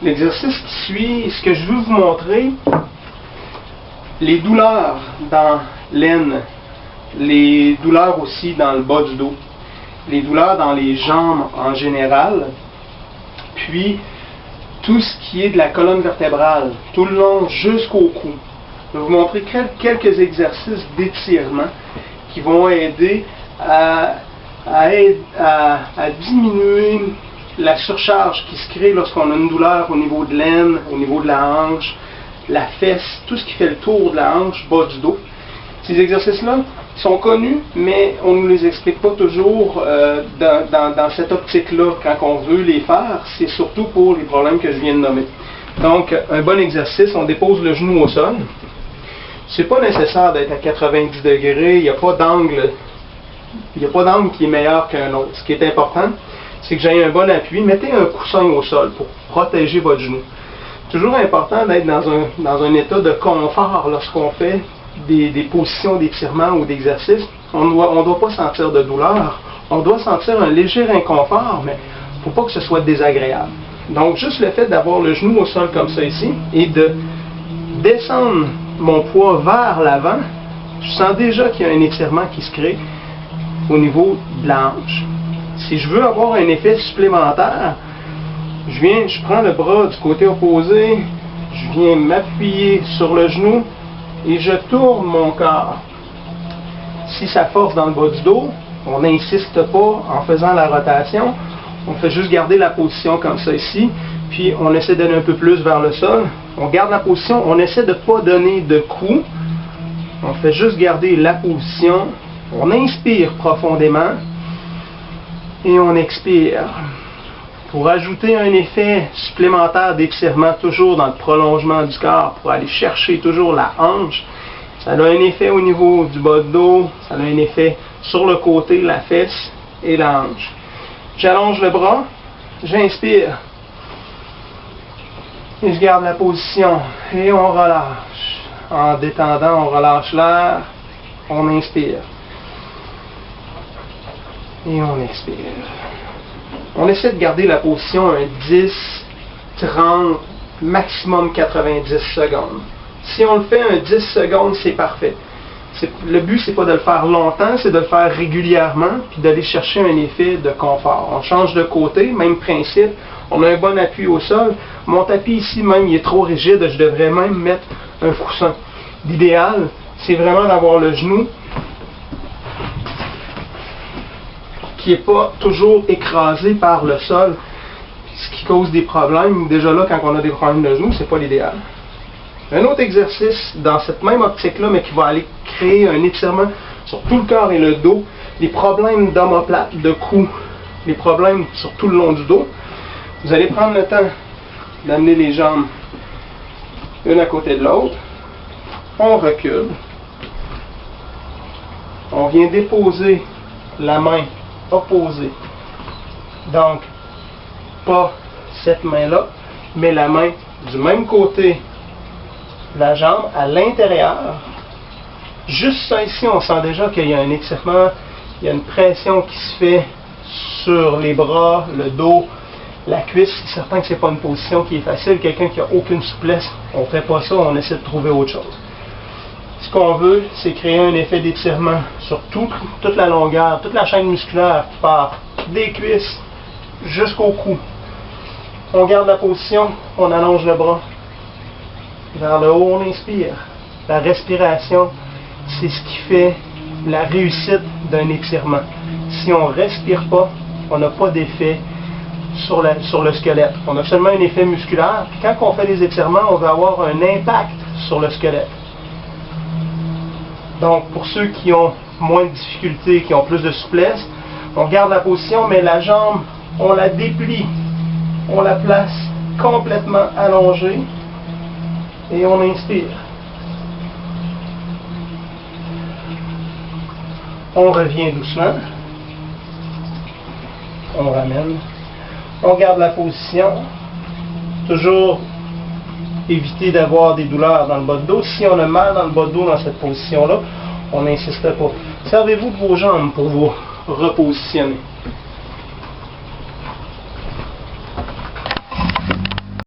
L'exercice qui suit, ce que je veux vous montrer, les douleurs dans l'aine, les douleurs aussi dans le bas du dos, les douleurs dans les jambes en général, puis tout ce qui est de la colonne vertébrale, tout le long jusqu'au cou. Je vais vous montrer quelques exercices d'étirement qui vont aider à diminuer la surcharge qui se crée lorsqu'on a une douleur au niveau de l'aine, au niveau de la hanche, la fesse, tout ce qui fait le tour de la hanche, bas du dos. Ces exercices-là sont connus, mais on ne nous les explique pas toujours dans cette optique-là quand on veut les faire. C'est surtout pour les problèmes que je viens de nommer. Donc, un bon exercice, on dépose le genou au sol. C'est pas nécessaire d'être à 90 degrés, il n'y a pas d'angle qui est meilleur qu'un autre. Ce qui est important, c'est que j'ai un bon appui. Mettez un coussin au sol pour protéger votre genou. Toujours important d'être dans un état de confort lorsqu'on fait des positions d'étirement ou d'exercice. On ne doit pas sentir de douleur. On doit sentir un léger inconfort, mais il ne faut pas que ce soit désagréable. Donc, juste le fait d'avoir le genou au sol comme ça ici et de descendre mon poids vers l'avant, je sens déjà qu'il y a un étirement qui se crée au niveau de la hanche. Si je veux avoir un effet supplémentaire, je prends le bras du côté opposé, je viens m'appuyer sur le genou et je tourne mon corps. Si ça force dans le bas du dos, on n'insiste pas en faisant la rotation, on fait juste garder la position comme ça ici, puis on essaie d'aller un peu plus vers le sol. On garde la position, on essaie de ne pas donner de coups, on fait juste garder la position, on inspire profondément et on expire. Pour ajouter un effet supplémentaire d'étirement, toujours dans le prolongement du corps, pour aller chercher toujours la hanche, ça a un effet au niveau du bas de dos, ça a un effet sur le côté, la fesse et la hanche. J'allonge le bras, j'inspire, et je garde la position, et on relâche. En détendant, on relâche l'air, on inspire, et on expire. On essaie de garder la position un 10, 30, maximum 90 secondes. Si on le fait un 10 secondes, c'est parfait. Le but, c'est pas de le faire longtemps, c'est de le faire régulièrement, puis d'aller chercher un effet de confort. On change de côté, même principe. On a un bon appui au sol. Mon tapis ici, même, il est trop rigide, je devrais même mettre un coussin. L'idéal, c'est vraiment d'avoir le genou qui n'est pas toujours écrasé par le sol, ce qui cause des problèmes. Déjà là, quand on a des problèmes de genou, c'est pas l'idéal. Un autre exercice dans cette même optique-là, mais qui va aller créer un étirement sur tout le corps et le dos, les problèmes d'omoplate, de cou, les problèmes sur tout le long du dos, vous allez prendre le temps d'amener les jambes une à côté de l'autre, on recule, on vient déposer la main opposée, donc pas cette main-là, mais la main du même côté de la jambe à l'intérieur. Juste ça ici, on sent déjà qu'il y a un étirement, il y a une pression qui se fait sur les bras, le dos, la cuisse. C'est certain que ce n'est pas une position qui est facile. Quelqu'un qui n'a aucune souplesse, on ne fait pas ça, on essaie de trouver autre chose. Ce qu'on veut, c'est créer un effet d'étirement sur toute la longueur, toute la chaîne musculaire qui part des cuisses jusqu'au cou. On garde la position, on allonge le bras. Vers le haut, on inspire. La respiration, c'est ce qui fait la réussite d'un étirement. Si on ne respire pas, on n'a pas d'effet sur le squelette. On a seulement un effet musculaire. Puis quand on fait des étirements, on va avoir un impact sur le squelette. Donc, pour ceux qui ont moins de difficultés, qui ont plus de souplesse, on garde la position, mais la jambe, on la déplie. On la place complètement allongée. Et on inspire. On revient doucement. On ramène. On garde la position. Toujours éviter d'avoir des douleurs dans le bas de dos. Si on a mal dans le bas de dos dans cette position-là, on n'insiste pas. Servez-vous de vos jambes pour vous repositionner.